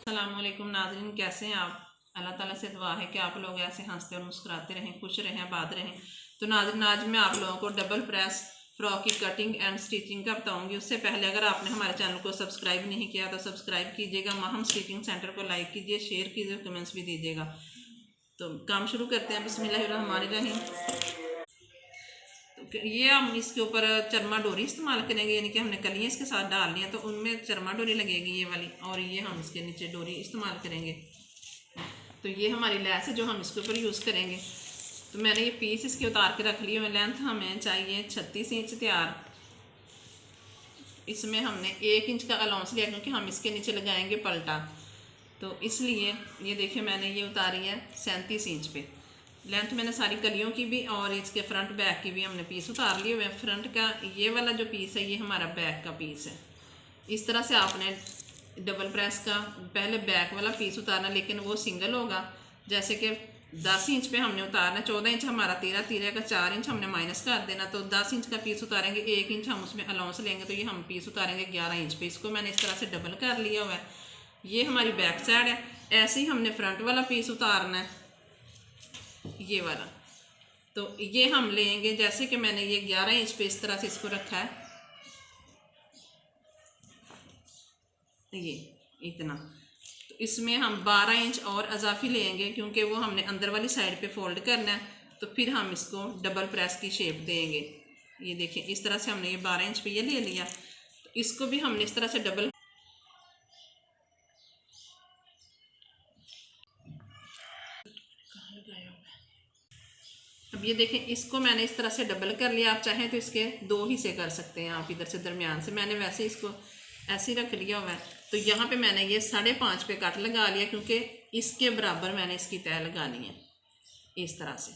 अस्सलामुअलैकुम नाज़रीन, कैसे हैं आप। अल्लाह ताला से दुआ है कि आप लोग ऐसे हंसते और मुस्कुराते रहें, खुश रहें, आबाद रहें। तो नाज़रीन, आज मैं आप लोगों को डबल प्रेस फ्रॉक की कटिंग एंड स्टिचिंग का बताऊंगी। उससे पहले अगर आपने हमारे चैनल को सब्सक्राइब नहीं किया तो सब्सक्राइब कीजिएगा, माहम स्टिचिंग सेंटर को लाइक कीजिए, शेयर कीजिए, कमेंट्स भी दीजिएगा। तो काम शुरू करते हैं। बिस्मिल्लाहिर्रहमानिर्रहीम। तो ये हम इसके ऊपर चरमा डोरी इस्तेमाल करेंगे, यानी कि हमने कलियाँ इसके साथ डालनी है तो उनमें चरमा डोरी लगेगी ये वाली, और ये हम इसके नीचे डोरी इस्तेमाल करेंगे। तो ये हमारी लैस है जो हम इसके ऊपर यूज़ करेंगे। तो मैंने ये पीस इसके उतार के रख लिए हुए। लेंथ हमें चाहिए 36 इंच तैयार। इसमें हमने 1 इंच का अलाउंस लिया क्योंकि हम इसके नीचे लगाएंगे पलटा, तो इसलिए ये देखिए मैंने ये उतारी है 37 इंच पे। लेंथ मैंने सारी कलियों की भी और इसके फ्रंट बैक की भी हमने पीस उतार लिए हुए। फ्रंट का ये वाला जो पीस है ये हमारा बैक का पीस है। इस तरह से आपने डबल प्रेस का पहले बैक वाला पीस उतारना, लेकिन वो सिंगल होगा। जैसे कि 10 इंच पे हमने उतारना, 14 इंच हमारा तीरा का 4 इंच हमने माइनस कर देना, तो 10 इंच का पीस उतारेंगे, 1 इंच हम उसमें अलाउंस लेंगे, तो ये हम पीस उतारेंगे 11 इंच पे। इसको मैंने इस तरह से डबल कर लिया हुआ है। ये हमारी बैक साइड है। ऐसे ही हमने फ्रंट वाला पीस उतारना है, ये वाला। तो ये हम लेंगे, जैसे कि मैंने ये 11 इंच पे इस तरह से इसको रखा है, ये इतना। तो इसमें हम 12 इंच और अजाफी लेंगे क्योंकि वो हमने अंदर वाली साइड पे फोल्ड करना है, तो फिर हम इसको डबल प्रेस की शेप देंगे। ये देखिए इस तरह से हमने ये 12 इंच पे ये ले लिया, तो इसको भी हमने इस तरह से डबल। अब ये देखें, इसको मैंने इस तरह से डबल कर लिया। आप चाहें तो इसके 2 हिस्से कर सकते हैं आप इधर से दरमियान से। मैंने वैसे इसको ऐसे ही रख लिया हुआ है। तो यहाँ पे मैंने ये 5.5 पे कट लगा लिया क्योंकि इसके बराबर मैंने इसकी तय लगानी है इस तरह से।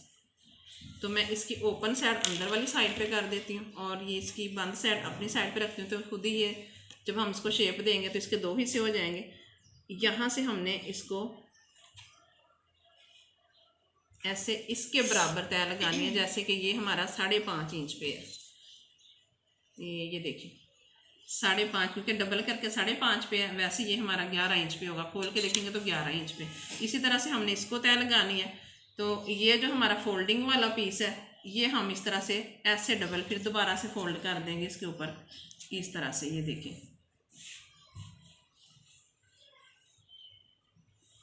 तो मैं इसकी ओपन साइड अंदर वाली साइड पे कर देती हूँ और ये इसकी बंद साइड अपनी साइड पे रखती हूँ। तो खुद ही ये जब हम इसको शेप देंगे तो इसके 2 हिस्से हो जाएंगे। यहाँ से हमने इसको ऐसे इसके बराबर तय लगानी है, जैसे कि ये हमारा 5.5 इंच पे है। ये देखिए 5.5, क्योंकि डबल करके 5.5 पे है, वैसे ये हमारा 11 इंच पे होगा। खोल के देखेंगे तो 11 इंच पे। इसी तरह से हमने इसको तय लगानी है। तो ये जो हमारा फोल्डिंग वाला पीस है ये हम इस तरह से ऐसे डबल फिर दोबारा से फोल्ड कर देंगे इसके ऊपर इस तरह से। ये देखिए,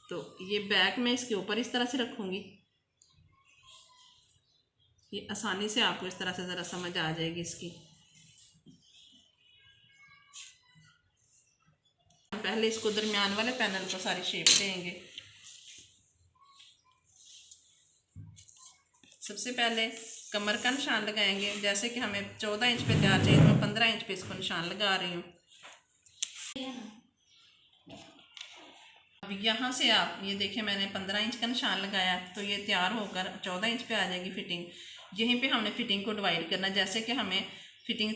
तो ये बैक में इसके ऊपर इस तरह से रखूँगी। ये आसानी से आपको इस तरह से ज़रा समझ आ जाएगी इसकी। पहले इसको दरमियान वाले पैनल को सारी शेप देंगे। सबसे पहले कमर का निशान लगाएंगे। जैसे कि हमें 14 इंच पे तैयार चाहिए, मैं 15 इंच पे इसको निशान लगा रही हूँ। अब यहाँ से आप ये देखें मैंने 15 इंच का निशान लगाया, तो ये तैयार होकर 14 इंच पे आ जाएगी फिटिंग। यहीं पे हमने फिटिंग को डिवाइड करना। जैसे कि हमें फिटिंग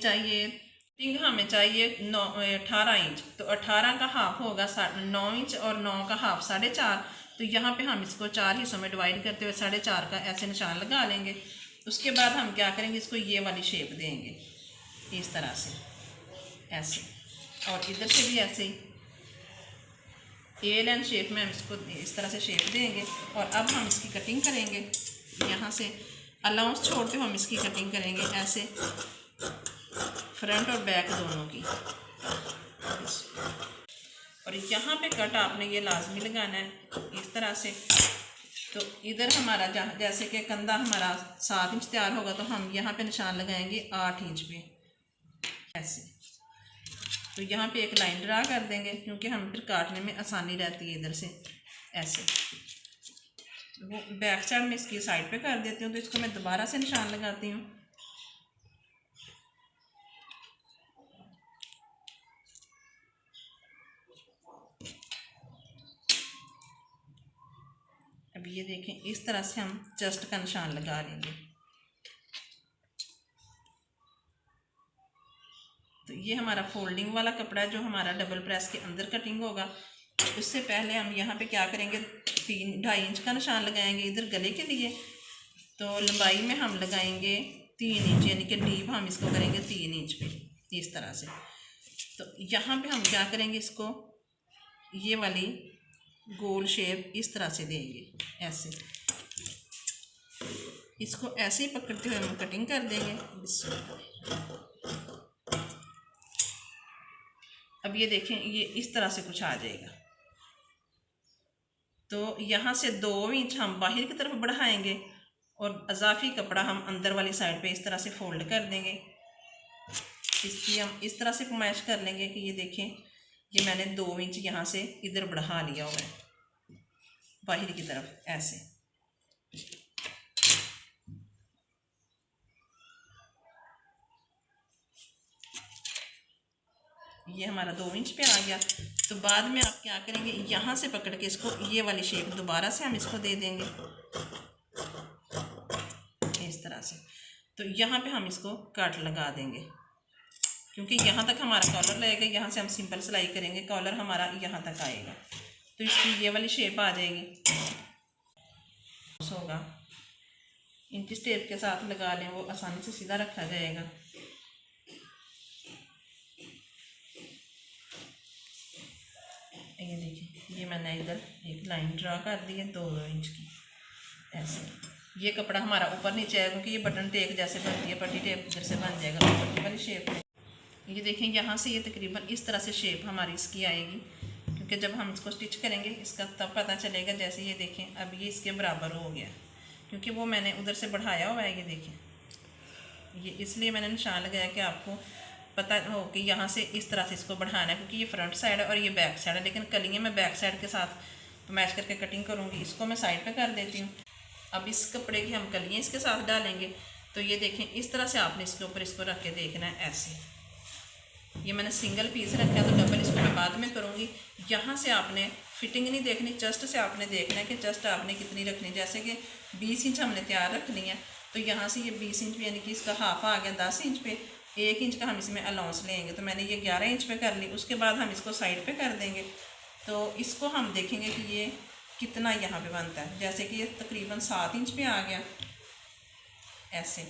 हमें चाहिए 18 इंच, तो 18 का हाफ होगा 9 इंच और 9 का हाफ 4.5। तो यहाँ पे हम इसको 4 हिस्सों में डिवाइड करते हुए 4.5 का ऐसे निशान लगा लेंगे। उसके बाद हम क्या करेंगे, इसको ये वाली शेप देंगे इस तरह से ऐसे, और इधर से भी ऐसे ही एल एंड शेप में हम इसको इस तरह से शेप देंगे। और अब हम इसकी कटिंग करेंगे। यहाँ से अलाउंस छोड़ते हुए हम इसकी कटिंग करेंगे ऐसे, फ्रंट और बैक दोनों की। और यहाँ पे कट आपने ये लाजमी लगाना है इस तरह से। तो इधर हमारा जैसे कि कंधा हमारा 7 इंच तैयार होगा, तो हम यहाँ पे निशान लगाएंगे 8 इंच पे ऐसे। तो यहाँ पे एक लाइन ड्रा कर देंगे क्योंकि हम फिर काटने में आसानी रहती है इधर से ऐसे। वो बैक साइड में इसकी साइड पे कर देती हूँ, तो इसको मैं दोबारा से निशान लगाती हूँ। अब ये देखें इस तरह से हम चेस्ट का निशान लगा लेंगे। तो ये हमारा फोल्डिंग वाला कपड़ा है जो हमारा डबल प्रेस के अंदर कटिंग होगा। उससे पहले हम यहाँ पे क्या करेंगे, 3-2.5 इंच का निशान लगाएंगे इधर गले के लिए। तो लंबाई में हम लगाएंगे 3 इंच, यानी कि डीप हम इसको करेंगे 3 इंच पे इस तरह से। तो यहाँ पे हम क्या करेंगे, इसको ये वाली गोल शेप इस तरह से देंगे ऐसे। इसको ऐसे ही पकड़ते हुए हम कटिंग कर देंगे। अब ये देखें, ये इस तरह से कुछ आ जाएगा। तो यहाँ से 2 इंच हम बाहर की तरफ बढ़ाएंगे और अजाफी कपड़ा हम अंदर वाली साइड पे इस तरह से फोल्ड कर देंगे। इसकी हम इस तरह से कुमाइश कर लेंगे कि ये देखें, ये मैंने 2 इंच यहाँ से इधर बढ़ा लिया हुआ है बाहर की तरफ ऐसे। ये हमारा 2 इंच पे आ गया। तो बाद में आप क्या करेंगे, यहाँ से पकड़ के इसको ये वाली शेप दोबारा से हम इसको दे देंगे इस तरह से। तो यहाँ पे हम इसको कट लगा देंगे, क्योंकि यहाँ तक हमारा कॉलर लगेगा। यहाँ से हम सिंपल सिलाई करेंगे, कॉलर हमारा यहाँ तक आएगा। तो इसकी ये वाली शेप आ जाएगी। होगा इंच टेप के साथ लगा लें, वो आसानी से सीधा रखा जाएगा। ये देखिए, ये मैंने इधर एक लाइन ड्रा कर दी है 2 इंच की ऐसे। ये कपड़ा हमारा ऊपर नीचे है, क्योंकि ये बटन टेप जैसे बनती है, पट्टी टेप इधर से बन जाएगा पट्टी वाली शेप में। ये देखें, यहाँ से ये तकरीबन इस तरह से शेप हमारी इसकी आएगी, क्योंकि जब हम इसको स्टिच करेंगे इसका तब पता चलेगा। जैसे ये देखें, अब ये इसके बराबर हो गया, क्योंकि वो मैंने उधर से बढ़ाया हुआ है। ये देखें, ये इसलिए मैंने निशान लगाया कि आपको पता हो कि यहाँ से इस तरह से इसको बढ़ाना है, क्योंकि ये फ्रंट साइड है और ये बैक साइड है। लेकिन कलियाँ मैं बैक साइड के साथ मैच करके कटिंग करूँगी। इसको मैं साइड पे कर देती हूँ। अब इस कपड़े की हम कलियाँ इसके साथ डालेंगे। तो ये देखें, इस तरह से आपने इसके ऊपर इसको रख के देखना है ऐसे। ये मैंने सिंगल पीस रखा है, तो डबल इसको मैं बाद में करूँगी। यहाँ से आपने फिटिंग नहीं देखनी, चेस्ट से आपने देखना है कि चेस्ट आपने कितनी रखनी। जैसे कि 20 इंच हमने तैयार रखनी है, तो यहाँ से ये 20 इंच यानी कि इसका हाफ आ गया 10 इंच पे। 1 इंच का हम इसमें अलाउंस लेंगे, तो मैंने ये 11 इंच पे कर ली। उसके बाद हम इसको साइड पे कर देंगे। तो इसको हम देखेंगे कि ये कितना यहाँ पे बनता है। जैसे कि ये तकरीबन 7 इंच पे आ गया ऐसे।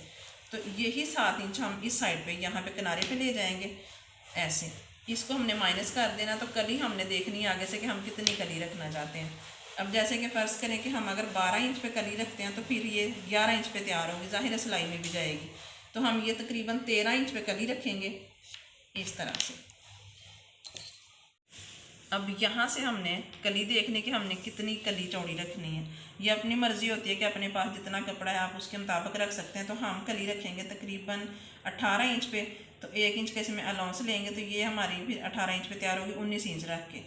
तो यही 7 इंच हम इस साइड पे यहाँ पे किनारे पे ले जाएंगे ऐसे। इसको हमने माइनस कर देना। तो कली हमने देखनी है आगे से कि हम कितनी कली रखना चाहते हैं। अब जैसे कि फ़र्ज़ करें कि हम अगर 12 इंच पे कली रखते हैं, तो फिर ये 11 इंच पे तैयार होगी, ज़ाहिर है सिलाई में भी जाएगी। तो हम ये तकरीबन 13 इंच पे कली रखेंगे इस तरह से। अब यहाँ से हमने कली देखने की हमने कितनी कली चौड़ी रखनी है। ये अपनी मर्ज़ी होती है कि अपने पास जितना कपड़ा है आप उसके मुताबिक रख सकते हैं। तो हम कली रखेंगे तकरीबन 18 इंच पे। तो 1 इंच का इसमें अलाउंस लेंगे, तो ये हमारी फिर 18 इंच पे तैयार होगी 19 इंच रख के।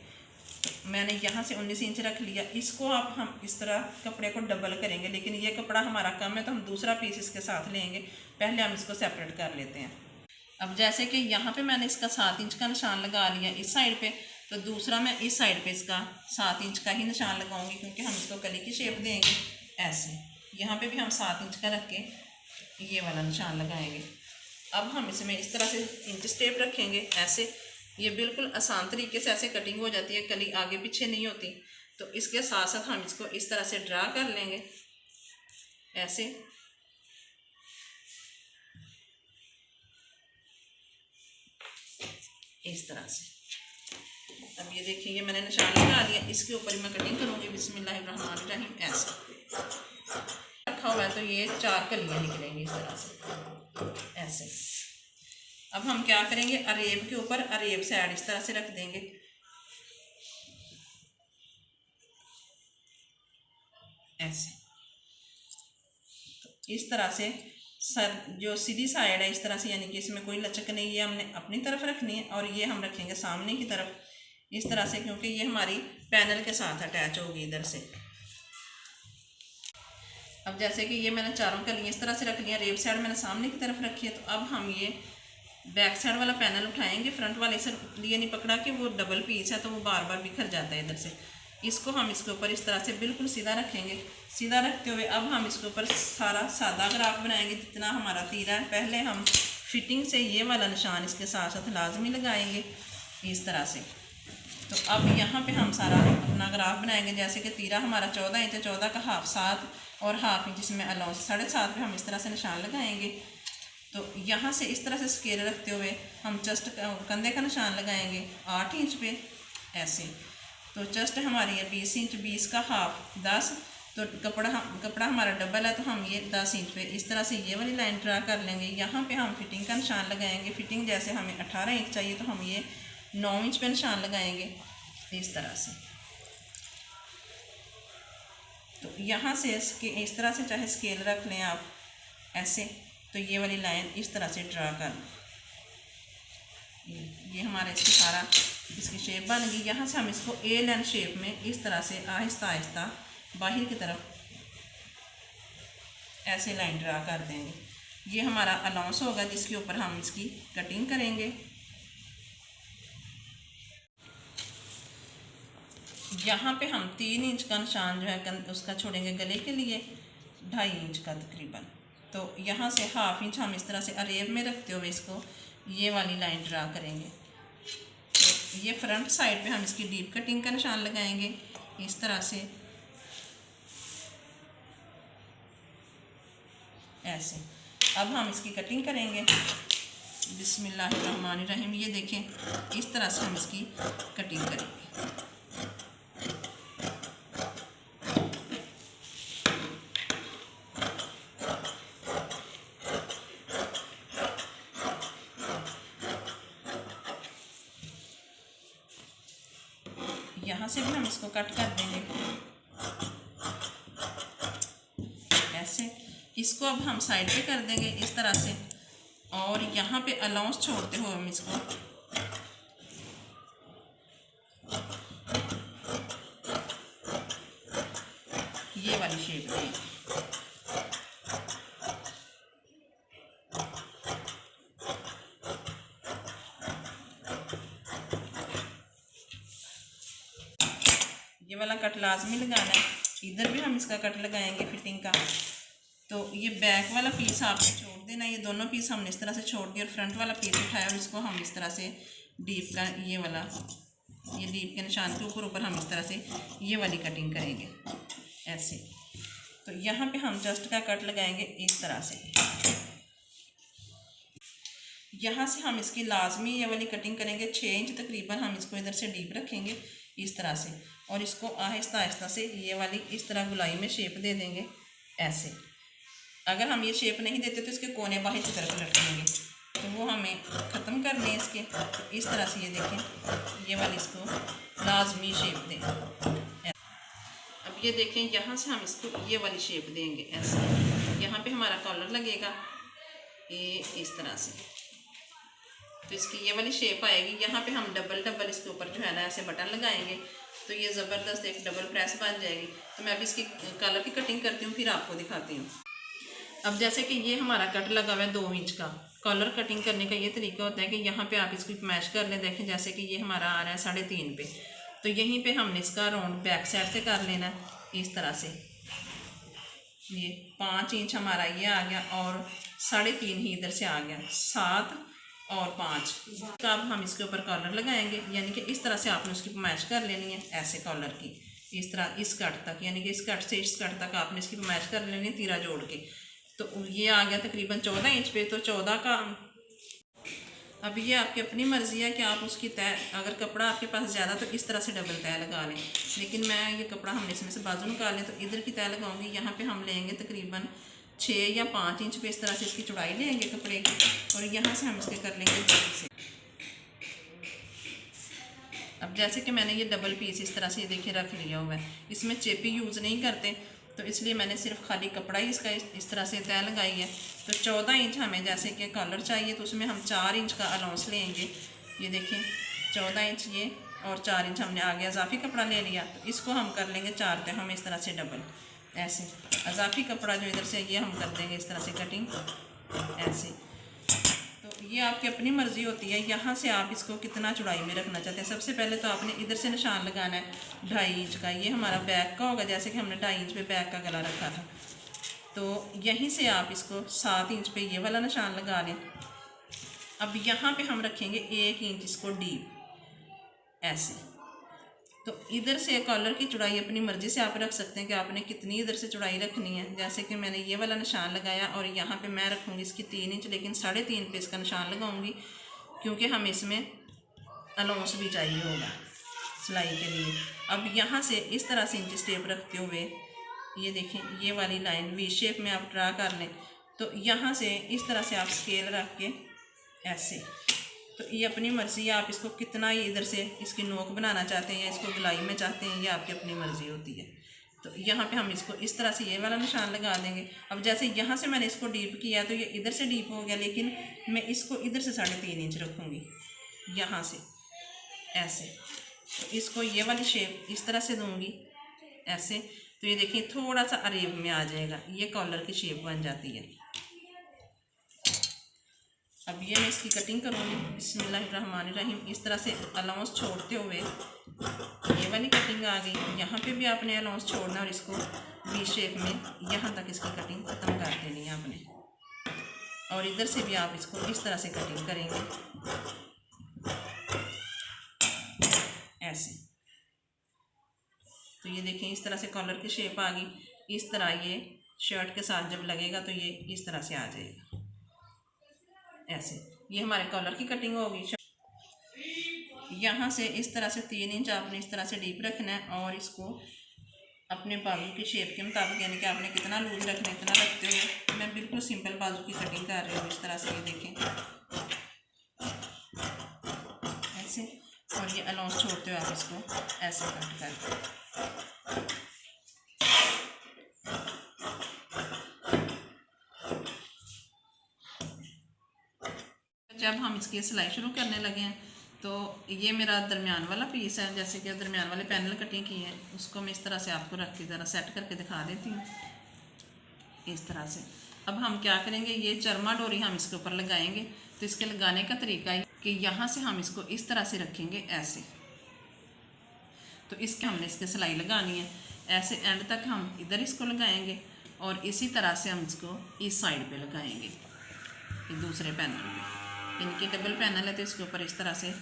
तो मैंने यहाँ से 19 इंच रख लिया। इसको आप हम इस तरह कपड़े को डबल करेंगे, लेकिन ये कपड़ा हमारा कम है तो हम दूसरा पीस इसके साथ लेंगे। पहले हम इसको सेपरेट कर लेते हैं। अब जैसे कि यहाँ पे मैंने इसका 7 इंच का निशान लगा लिया इस साइड पे, तो दूसरा मैं इस साइड पे इसका 7 इंच का ही निशान लगाऊंगी, क्योंकि हम इसको कली की शेप देंगे ऐसे। यहाँ पे भी हम 7 इंच का रख के ये वाला निशान लगाएंगे। अब हम इसमें इस तरह से इंच स्टेप रखेंगे ऐसे। ये बिल्कुल आसान तरीके से ऐसे कटिंग हो जाती है, कली आगे पीछे नहीं होती। तो इसके साथ साथ हम इसको इस तरह से ड्रा कर लेंगे ऐसे। इस तरह से। अब ये देखिए, ये मैंने निशान लगा लिया। इसके ऊपर मैं कटिंग करूँगी बिस्मिल्लाहिर्रहमानिर्रहीम ऐसे। रखा हुआ है तो ये 4 कलियाँ निकलेंगी इस तरह से ऐसे। अब हम क्या करेंगे, अरेब के ऊपर अरेब साइड इस तरह से रख देंगे ऐसे। तो इस तरह से सर जो सीधी साइड है इस तरह से, यानी कि इसमें कोई लचक नहीं, ये हमने अपनी तरफ रखनी है और ये हम रखेंगे सामने की तरफ इस तरह से, क्योंकि ये हमारी पैनल के साथ अटैच होगी इधर से। अब जैसे कि ये मैंने चारों कलियाँ इस तरह से रख लिया, रेब साइड मैंने सामने की तरफ रखी है। तो अब हम ये बैक साइड वाला पैनल उठाएंगे। फ्रंट वाले से लिए नहीं पकड़ा कि वो डबल पीस है तो वो बार बार बिखर जाता है इधर से। इसको हम इसके ऊपर इस तरह से बिल्कुल सीधा रखेंगे। सीधा रखते हुए अब हम इसके ऊपर सारा सादा ग्राफ बनाएंगे जितना हमारा तीरा है। पहले हम फिटिंग से ये वाला निशान इसके साथ साथ लाजमी लगाएंगे इस तरह से। तो अब यहाँ पे हम सारा अपना ग्राफ बनाएंगे। जैसे कि तीरा हमारा 14 इंच है, 14 का हाफ 7 और हाफ इंच इसमें अलाउंस 7.5 पे हम इस तरह से निशान लगाएंगे। तो यहाँ से इस तरह से स्केल रखते हुए हम चेस्ट कंधे का निशान लगाएंगे 8 इंच पे ऐसे। तो चेस्ट हमारी है 20 इंच, 20 का हाफ 10, तो कपड़ा हमारा डबल है, तो हम ये 10 इंच पे इस तरह से ये वाली लाइन ड्रा कर लेंगे। यहाँ पे हम फिटिंग का निशान लगाएंगे। फिटिंग जैसे हमें 18 इंच चाहिए तो हम ये 9 इंच पे निशान लगाएंगे इस तरह से। तो यहाँ से इस तरह से चाहे स्केल रख लें आप ऐसे, तो ये वाली लाइन इस तरह से ड्रा कर लें। ये हमारा इसकी सारा इसकी शेप बन गई। यहाँ से हम इसको ए लाइन शेप में इस तरह से आहिस्ता आहिस्ता बाहर की तरफ ऐसे लाइन ड्रा कर देंगे। ये हमारा अलाउंस होगा जिसके ऊपर हम इसकी कटिंग करेंगे। यहाँ पे हम 3 इंच का निशान जो है उसका छोड़ेंगे गले के लिए, 2.5 इंच का तकरीबन। तो यहाँ से हाफ इंच हम इस तरह से अरेब में रखते हुए इसको ये वाली लाइन ड्रा करेंगे। तो ये फ्रंट साइड पे हम इसकी डीप कटिंग का निशान लगाएंगे इस तरह से ऐसे। अब हम इसकी कटिंग करेंगे बिस्मिल्लाहिर्रहमानिर्रहीम। ये देखें इस तरह से हम इसकी कटिंग करेंगे। यहाँ से भी हम इसको कट कर देंगे ऐसे। इसको अब हम साइड पे कर देंगे इस तरह से, और यहाँ पे अलाउंस छोड़ते हुए हम इसको ये वाली शेप देंगे। ये वाला कट लाजमी लगाना है। इधर भी हम इसका कट लगाएंगे फिटिंग का। तो ये बैक वाला पीस आपने छोड़ देना, ये दोनों पीस हमने इस तरह से छोड़ दिया और फ्रंट वाला पीस उठाया और इसको हम इस तरह से डीप का ये वाला ये डीप के निशान के ऊपर हम इस तरह से ये वाली कटिंग करेंगे ऐसे। तो यहाँ पे हम चेस्ट का कट लगाएंगे इस तरह से। यहाँ से हम इसकी लाजमी ये वाली कटिंग करेंगे 6 इंच तकरीबन। हम इसको इधर से डीप रखेंगे इस तरह से और इसको आहिस्ता आहिस्ता से ये वाली इस तरह गुलाई में शेप दे देंगे ऐसे। अगर हम ये शेप नहीं देते तो इसके कोने बाहर की तरफ लटकेंगे, तो वो हमें ख़त्म करने हैं इसके। तो इस तरह से ये देखें ये वाली इसको लाजमी शेप दें। अब ये देखें यहाँ से हम इसको ये वाली शेप देंगे ऐसे। यहाँ पे हमारा कॉलर लगेगा ये इस तरह से, तो इसकी ये वाली शेप आएगी। यहाँ पे हम डबल इसके ऊपर जो है ना ऐसे बटन लगाएंगे, तो ये ज़बरदस्त एक डबल प्रेस बन जाएगी। तो मैं अभी इसकी कॉलर की कटिंग करती हूँ, फिर आपको दिखाती हूँ। अब जैसे कि ये हमारा कट लगा हुआ है 2 इंच का। कॉलर कटिंग करने का ये तरीका होता है कि यहाँ पे आप इसको मैश कर लें। देखें जैसे कि ये हमारा आ रहा है 3.5 पे, तो यहीं पे हमने इसका राउंड बैक साइड से कर लेना है इस तरह से। ये 5 इंच हमारा ये आ गया और 3.5 ही इधर से आ गया, 7 और 5। तो अब हम इसके ऊपर कॉलर लगाएंगे, यानी कि इस तरह से आपने उसकी मैश कर लेनी है ऐसे कॉलर की इस तरह इस कट तक, यानी कि इस कट से इस कट तक आपने इसकी मैश कर लेनी है तीरा जोड़ के। तो ये आ गया तकरीबन 14 इंच पे। तो 14 का अब ये आपकी अपनी मर्ज़ी है कि आप उसकी तय, अगर कपड़ा आपके पास ज़्यादा तो इस तरह से डबल तय लगा लें, लेकिन मैं ये कपड़ा हमने इसमें से बाजू निकालें तो इधर की तय लगाऊंगी। यहाँ पे हम लेंगे तकरीबन 6 या 5 इंच पे इस तरह से इसकी चौड़ाई लेंगे कपड़े की, और यहाँ से हम इसके कर लेंगे 4 से। अब जैसे कि मैंने ये डबल पीस इस तरह से देखिए रख लिया हुआ है, इसमें चेपी यूज़ नहीं करते, तो इसलिए मैंने सिर्फ खाली कपड़ा ही इसका इस तरह से तय लगाई है। तो 14 इंच हमें जैसे कि कॉलर चाहिए, तो उसमें हम 4 इंच का अलाउंस लेंगे। ये देखें 14 इंच ये और 4 इंच हमने आगे इजाफी कपड़ा ले लिया, तो इसको हम कर लेंगे 4 पे हम इस तरह से डबल ऐसे। इजाफी कपड़ा जो इधर से ये हम कर देंगे इस तरह से कटिंग ऐसे। तो ये आपकी अपनी मर्ज़ी होती है, यहाँ से आप इसको कितना चौड़ाई में रखना चाहते हैं। सबसे पहले तो आपने इधर से निशान लगाना है 2.5 इंच का। ये हमारा बैक का होगा, जैसे कि हमने 2.5 इंच पे बैक का गला रखा था। तो यहीं से आप इसको 7 इंच पे ये वाला निशान लगा लें। अब यहाँ पे हम रखेंगे 1 इंच इसको डीप ऐसे। तो इधर से कॉलर की चौड़ाई अपनी मर्ज़ी से आप रख सकते हैं कि आपने कितनी इधर से चौड़ाई रखनी है। जैसे कि मैंने ये वाला निशान लगाया और यहाँ पे मैं रखूँगी इसकी 3 इंच, लेकिन 3.5 पे इसका निशान लगाऊंगी क्योंकि हमें इसमें अलाउंस भी चाहिए होगा। सिलाई के लिए। अब यहाँ से इस तरह से इंच टेप रखते हुए ये देखें, ये वाली लाइन वी शेप में आप ड्रा कर लें। तो यहाँ से इस तरह से आप स्केल रख के ऐसे, तो ये अपनी मर्ज़ी है, आप इसको कितना ही इधर से इसकी नोक बनाना चाहते हैं या इसको गलाई में चाहते हैं, ये आपकी अपनी मर्ज़ी होती है। तो यहाँ पे हम इसको इस तरह से ये वाला निशान लगा देंगे। अब जैसे यहाँ से मैंने इसको डीप किया तो ये इधर से डीप हो गया, लेकिन मैं इसको इधर से 3.5 इंच रखूँगी यहाँ से ऐसे। तो इसको ये वाली शेप इस तरह से दूँगी ऐसे। तो ये देखिए थोड़ा सा अरेब में आ जाएगा, ये कॉलर की शेप बन जाती है। अब ये मैं इसकी कटिंग करूँगी बिस्मिल्लाहिर्रहमानिर्रहीम। इस तरह से अलाउंस छोड़ते हुए ये वाली कटिंग आ गई। यहाँ पे भी आपने अलाउंस छोड़ना और इसको वी शेप में यहाँ तक इसकी कटिंग ख़त्म कर देनी है आपने। और इधर से भी आप इसको इस तरह से कटिंग करेंगे ऐसे। तो ये देखें इस तरह से कॉलर की शेप आ गई। इस तरह ये शर्ट के साथ जब लगेगा तो ये इस तरह से आ जाएगा ऐसे। ये हमारे कॉलर की कटिंग होगी। यहाँ से इस तरह से 3 इंच आपने इस तरह से डीप रखना है और इसको अपने बाजू की शेप के मुताबिक, यानी कि आपने कितना लूज रखना है इतना रखते हुए मैं बिल्कुल सिंपल बाजू की कटिंग कर रही हूँ इस तरह से। ये देखें ऐसे, और ये अलाउंस छोड़ते हुए आप इसको ऐसे कट करते। जब हम इसकी सिलाई शुरू करने लगे हैं तो ये मेरा दरमियान वाला पीस है, जैसे कि दरमियान वाले पैनल कटिंग की है उसको मैं इस तरह से आपको रख के ज़रा सेट करके दिखा देती हूँ इस तरह से। अब हम क्या करेंगे, ये चरमा डोरी हम इसके ऊपर लगाएंगे। तो इसके लगाने का तरीका है कि यहाँ से हम इसको इस तरह से रखेंगे ऐसे। तो इसके हमने इसके सिलाई लगानी है ऐसे, एंड तक हम इधर इसको लगाएंगे और इसी तरह से हम इसको इस साइड पे लगाएंगे दूसरे पैनल पे। इनकी डबल पैनल है तो इसके ऊपर इस तरह से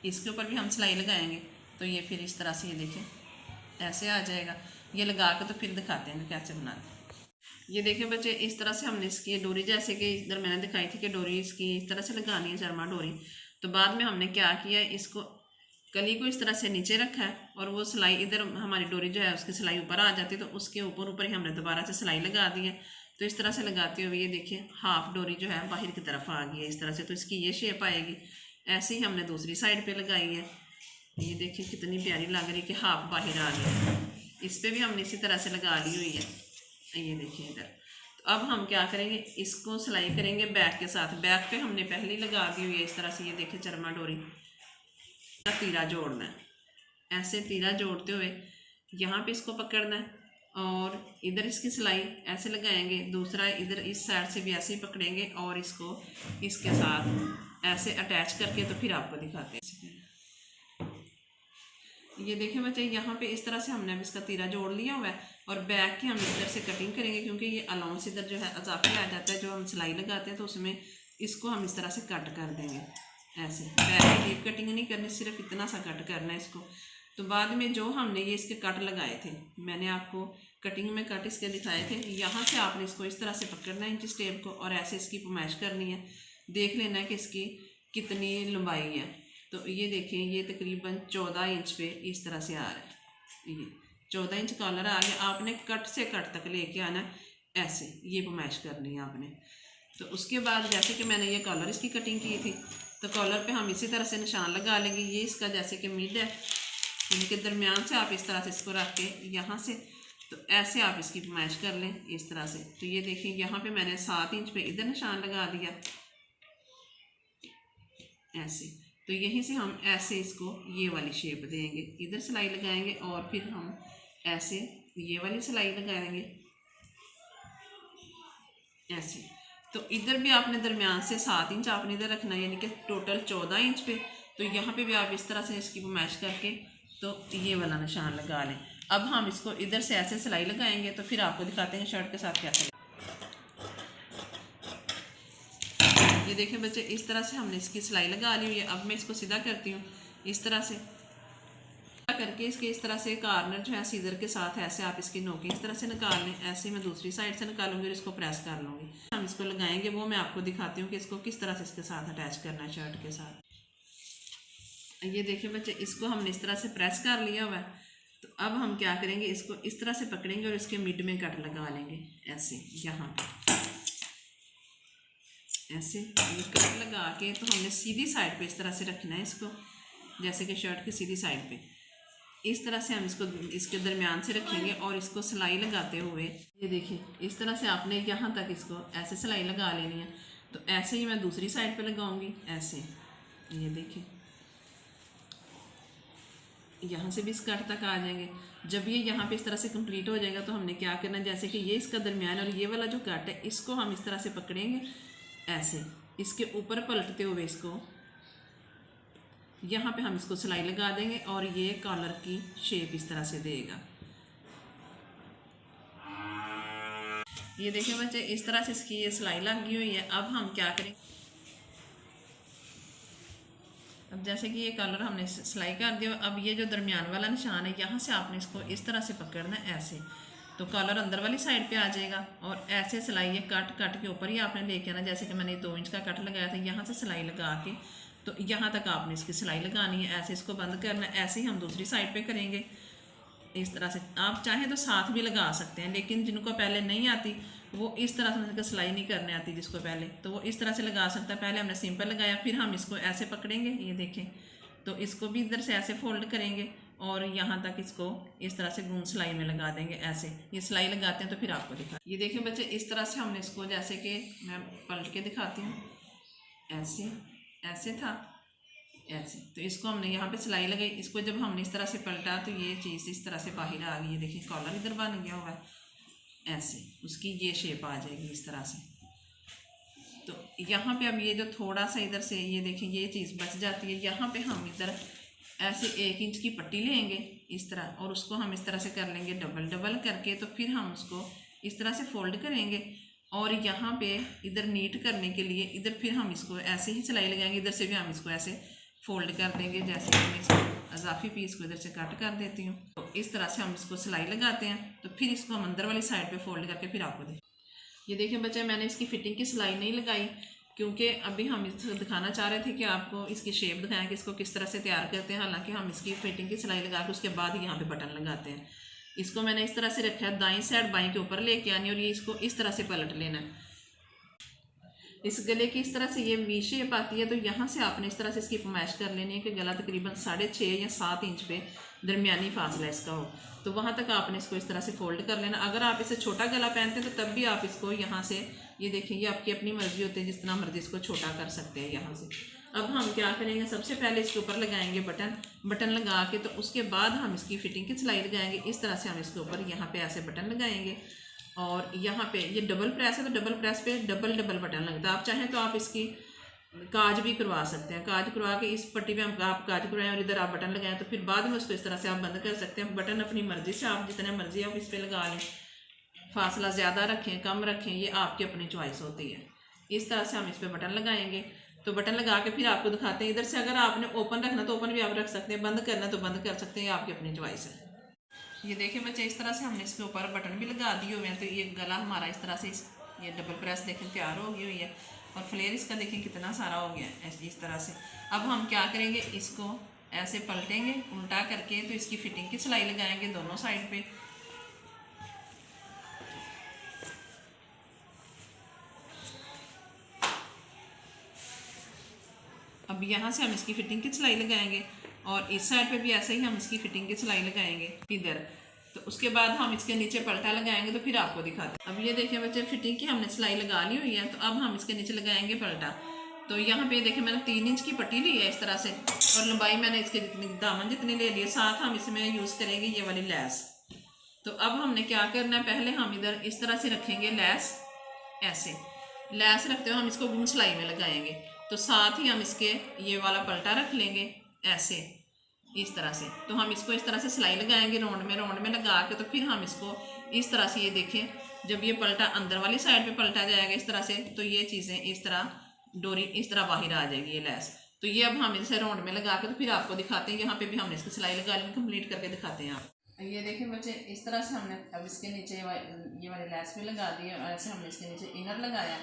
इसके ऊपर भी हम सिलाई लगाएंगे। तो ये फिर इस तरह से ये देखें ऐसे आ जाएगा। ये लगा के तो फिर दिखाते हैं कैसे बनाते हैं। ये देखें बच्चे, इस तरह से हमने इसकी डोरी, जैसे कि इधर मैंने दिखाई थी कि डोरी इसकी इस तरह से लगानी है चरमा डोरी। तो बाद में हमने क्या किया, इसको कली को इस तरह से नीचे रखा है और वो सिलाई इधर हमारी डोरी जो है उसकी सिलाई ऊपर आ जाती है, तो उसके ऊपर ही हमने दोबारा से सिलाई लगा दी है। तो इस तरह से लगाते हुए ये देखिए हाफ डोरी जो है बाहर की तरफ आ गई है इस तरह से। तो इसकी ये शेप आएगी। ऐसे ही हमने दूसरी साइड पे लगाई है। ये देखिए कितनी प्यारी लग रही है कि हाफ बाहर आ गई। इस पर भी हमने इसी तरह से लगा ली हुई है। ये देखिए इधर। तो अब हम क्या करेंगे, इसको सिलाई करेंगे बैक के साथ। बैक पे हमने पहले ही लगा दी हुई है इस तरह से। ये देखिए चरमा डोरी तीरा जोड़ना है ऐसे। तीरा जोड़ते हुए यहाँ पे इसको पकड़ना है और इधर इसकी सिलाई ऐसे लगाएंगे। दूसरा इधर इस साइड से भी ऐसे ही पकड़ेंगे और इसको इसके साथ ऐसे अटैच करके तो फिर आपको दिखाते हैं। ये देखें बच्चे, यहाँ पे इस तरह से हमने अब इसका तीरा जोड़ लिया हुआ है और बैक की हम इधर से कटिंग करेंगे, क्योंकि ये अलाउंस इधर जो है अजाफी आ जाता है जो हम सिलाई लगाते हैं। तो उसमें इसको हम इस तरह से कट कर देंगे ऐसे। बैक की डीप कटिंग नहीं करनी, सिर्फ इतना सा कट करना है इसको। तो बाद में जो हमने ये इसके कट लगाए थे, मैंने आपको कटिंग में कट इसके दिखाए थे। यहाँ से आपने इसको इस तरह से पकड़ना है इंच टेप को और ऐसे इसकी पुमाइश करनी है। देख लेना है कि इसकी कितनी लंबाई है। तो ये देखें, ये तकरीबन 14 इंच पे इस तरह से आ रहा है। ये 14 इंच कॉलर आ गया। आपने कट से कट तक लेके आना है ऐसे, ये पुमाइश करनी है आपने। तो उसके बाद जैसे कि मैंने ये कॉलर इसकी कटिंग की थी, तो कॉलर पे हम इसी तरह से निशान लगा लेंगे। ये इसका जैसे कि मिड है, इनके दरमियान से आप इस तरह से इसको रख के यहाँ से तो ऐसे आप इसकी पुमाइश कर लें इस तरह से। तो ये देखिए यहाँ पे मैंने 7 इंच पे इधर निशान लगा दिया ऐसे। तो यहीं से हम ऐसे इसको ये वाली शेप देंगे, इधर सिलाई लगाएंगे और फिर हम ऐसे ये वाली सिलाई लगाएंगे ऐसे। तो इधर भी आपने दरमियान से 7 इंच आपने इधर रखना है, यानी कि टोटल 14 इंच पे। तो यहाँ पे भी आप इस तरह से इसकी पुमाइश करके तो ये वाला निशान लगा लें। अब हम इसको इधर से ऐसे सिलाई लगाएंगे तो फिर आपको दिखाते हैं शर्ट के साथ कैसे। ये देखें बच्चे, इस तरह से हमने इसकी सिलाई लगा ली हुई है। अब मैं इसको सीधा करती हूँ इस तरह से करके इसके इस तरह से कॉर्नर जो है सीजर के साथ ऐसे आप इसकी नोकें इस तरह से निकाल लें। ऐसे मैं दूसरी साइड से निकालूंगी और इसको प्रेस कर लूँगी। हम इसको लगाएंगे वो मैं आपको दिखाती हूँ कि इसको किस तरह से इसके साथ अटैच करना है शर्ट के साथ। ये देखिए बच्चे, इसको हमने इस तरह से प्रेस कर लिया हुआ है। तो अब हम क्या करेंगे, इसको इस तरह से पकड़ेंगे और इसके मिड में कट लगा लेंगे ऐसे, यहाँ पे ऐसे ये कट लगा के। तो हमने सीधी साइड पे इस तरह से रखना है इसको, जैसे कि शर्ट की सीधी साइड पे इस तरह से हम इसको इसके दरमियान से रखेंगे और इसको सिलाई लगाते हुए ये देखिए इस तरह से आपने यहाँ तक इसको ऐसे सिलाई लगा लेनी है। तो ऐसे ही मैं दूसरी साइड पे लगाऊंगी ऐसे, ये देखिए यहाँ से भी इस कट तक आ जाएंगे। जब ये यहाँ पे इस तरह से कंप्लीट हो जाएगा तो हमने क्या करना है, जैसे कि ये इसका दरमियान और ये वाला जो कट है इसको हम इस तरह से पकड़ेंगे ऐसे, इसके ऊपर पलटते हुए इसको यहाँ पे हम इसको सिलाई लगा देंगे और ये कॉलर की शेप इस तरह से देगा। ये देखिए बच्चे, इस तरह से इसकी ये सिलाई लगी हुई है। अब हम क्या करें, अब जैसे कि ये कॉलर हमने सिलाई कर दिया, अब ये जो दरमियान वाला निशान है यहाँ से आपने इसको इस तरह से पकड़ना है ऐसे, तो कॉलर अंदर वाली साइड पे आ जाएगा और ऐसे सिलाई ये कट के ऊपर ही आपने लेके आना। जैसे कि मैंने 2 इंच का कट लगाया था, यहाँ से सिलाई लगा के तो यहाँ तक आपने इसकी सिलाई लगानी है। ऐसे इसको बंद करना है। ऐसे ही हम दूसरी साइड पे करेंगे इस तरह से। आप चाहें तो साथ भी लगा सकते हैं, लेकिन जिनको पहले नहीं आती वो इस तरह से सिलाई नहीं करने आती जिसको पहले, तो वो इस तरह से लगा सकता है। पहले हमने सिंपल लगाया, फिर हम इसको ऐसे पकड़ेंगे, ये देखें, तो इसको भी इधर से ऐसे फोल्ड करेंगे और यहाँ तक इसको इस तरह से गूंद सिलाई में लगा देंगे ऐसे। ये सिलाई लगाते हैं तो फिर आपको दिखा, ये देखिए बच्चे, इस तरह से हमने इसको, जैसे कि मैं पलट के दिखाती हूँ, ऐसे ऐसे था ऐसे, तो इसको हमने यहाँ पे सिलाई लगाई। इसको जब हमने इस तरह से पलटा तो ये चीज़ इस तरह से बाहर आ गई। ये देखिए कॉलर इधर बन गया हुआ है ऐसे, उसकी ये शेप आ जाएगी इस तरह से। तो यहाँ पे अब ये जो थोड़ा सा इधर से ये देखिए ये चीज़ बच जाती है, यहाँ पे हम इधर ऐसे 1 इंच की पट्टी लेंगे इस तरह और उसको हम इस तरह से कर लेंगे डबल डबल करके। तो फिर हम उसको इस तरह से फोल्ड करेंगे और यहाँ पे इधर नीट करने के लिए इधर फिर हम इसको ऐसे ही सिलाई लगाएंगे। इधर से भी हम इसको ऐसे फोल्ड कर देंगे, जैसे कि मैं इसको इजाफी पीस को इधर से कट कर देती हूँ। तो इस तरह से हम इसको सिलाई लगाते हैं। तो फिर इसको हम अंदर वाली साइड पे फोल्ड करके फिर आपको दें। ये देखिए बच्चे, मैंने इसकी फिटिंग की सिलाई नहीं लगाई क्योंकि अभी हम इसको दिखाना चाह रहे थे कि आपको इसकी शेप दिखाएं कि इसको किस तरह से तैयार करते हैं। हालांकि हम इसकी फिटिंग की सिलाई लगा के उसके बाद यहाँ पे बटन लगाते हैं। इसको मैंने इस तरह से रखा है, दाईं साइड बाईं के ऊपर लेके आनी और ये इसको इस तरह से पलट लेना है। इस गले की इस तरह से ये वी शेप आती है, तो यहाँ से आपने इस तरह से इसकी फरमाइश कर लेनी है कि गला तकरीबन 6.5 या 7 इंच पे दरमियानी फासला इसका हो, तो वहाँ तक आपने इसको इस तरह से फोल्ड कर लेना। अगर आप इसे छोटा गला पहनते हैं तो तब भी आप इसको यहाँ से, ये देखिए ये आपकी अपनी मर्जी होती है, जिस तरह मर्जी इसको छोटा कर सकते हैं यहाँ से। अब हम क्या करेंगे, सबसे पहले इसके ऊपर लगाएंगे बटन लगा के, तो उसके बाद हम इसकी फिटिंग की सिलाई लगाएंगे। इस तरह से हम इसके ऊपर यहाँ पे ऐसे बटन लगाएंगे और यहाँ पे ये डबल प्रेस है तो डबल प्रेस पे डबल बटन लगता है। आप चाहें तो आप इसकी काज भी करवा सकते हैं, काज करवा के इस पट्टी पे हम आप काज करवाएं और इधर आप बटन लगाएं, तो फिर बाद में उसको इस तरह से आप बंद कर सकते हैं। बटन अपनी मर्जी से आप जितने मर्जी आप इस पर लगा लें, फासला ज़्यादा रखें कम रखें, ये आपकी अपनी चॉइस होती है। इस तरह से हम इस पर बटन लगाएंगे। तो बटन लगा के फिर आपको दिखाते हैं। इधर से अगर आपने ओपन रखना तो ओपन भी आप रख सकते हैं, बंद करना तो बंद कर सकते हैं, आपकी अपनी चॉइस है। ये देखिए बच्चे, इस तरह से हमने इसके ऊपर बटन भी लगा दिए हुए हैं। तो ये गला हमारा इस तरह से ये डबल प्रेस देखें तैयार हो गई हुई है और फ्लेयर इसका देखें कितना सारा हो गया है इस तरह से। अब हम क्या करेंगे, इसको ऐसे पलटेंगे उल्टा करके, तो इसकी फिटिंग की सिलाई लगाएंगे दोनों साइड पे। अब यहाँ से हम इसकी फिटिंग की सिलाई लगाएंगे और इस साइड पे भी ऐसे ही हम इसकी फिटिंग की सिलाई लगाएंगे इधर। तो उसके बाद हम इसके नीचे पलटा लगाएंगे, तो फिर आपको दिखाते हैं। अब ये देखिए बच्चे, फिटिंग की हमने सिलाई लगा ली हुई है। तो अब हम इसके नीचे लगाएंगे पलटा। तो यहाँ पे देखिए मैंने 3 इंच की पट्टी ली है इस तरह से और लंबाई मैंने इसके जितनी दामन जितनी ले ली है। साथ हम इसमें यूज़ करेंगे ये वाली लैस। तो अब हमने क्या करना है, पहले हम इधर इस तरह से रखेंगे लैस, ऐसे लैस रखते हुए हम इसको गुण सिलाई में लगाएंगे। तो साथ ही हम इसके ये वाला पलटा रख लेंगे ऐसे इस तरह से। तो हम इसको इस तरह से सिलाई लगाएंगे राउंड में लगा के। तो फिर हम इसको इस तरह से, ये देखें, जब ये पलटा अंदर वाली साइड पे पलटा जाएगा इस तरह से, तो ये चीज़ें इस तरह डोरी इस तरह बाहर आ जाएगी ये लैस। तो ये अब हम इसे राउंड में लगा के तो फिर आपको दिखाते हैं। यहाँ पे भी हमने इसकी सिलाई लगा ली, कंप्लीट करके दिखाते हैं आप। ये देखें बच्चे, इस तरह से हमने अब इसके नीचे ये वाली लैस भी लगा दी है और ऐसे हमने इसके नीचे इनर लगाया,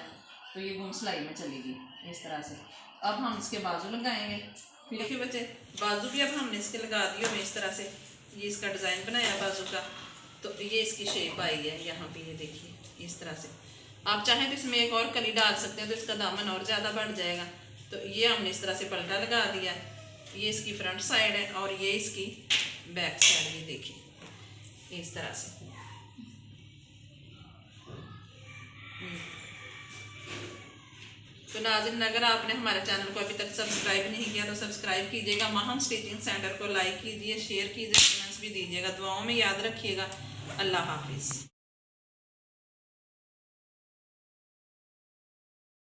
तो ये गुम सिलाई में चलेगी इस तरह से। अब हम इसके बाजू लगाएंगे। देखिए बच्चे, बाजू भी अब हमने इसके लगा दिए में इस तरह से, ये इसका डिज़ाइन बनाया बाजू का, तो ये इसकी शेप आई है यहाँ पे, ये देखिए इस तरह से। आप चाहें तो इसमें एक और कली डाल सकते हैं तो इसका दामन और ज़्यादा बढ़ जाएगा। तो ये हमने इस तरह से पलटा लगा दिया, ये इसकी फ्रंट साइड है और ये इसकी बैक साइड, ये देखिए इस तरह से। तो नाज़रीन, अगर आपने हमारे चैनल को अभी तक सब्सक्राइब नहीं किया तो सब्सक्राइब कीजिएगा, माहम स्टिचिंग सेंटर को लाइक कीजिए, शेयर कीजिए, कमेंट्स भी दीजिएगा, दुआओं में याद रखिएगा। अल्लाह हाफिज़।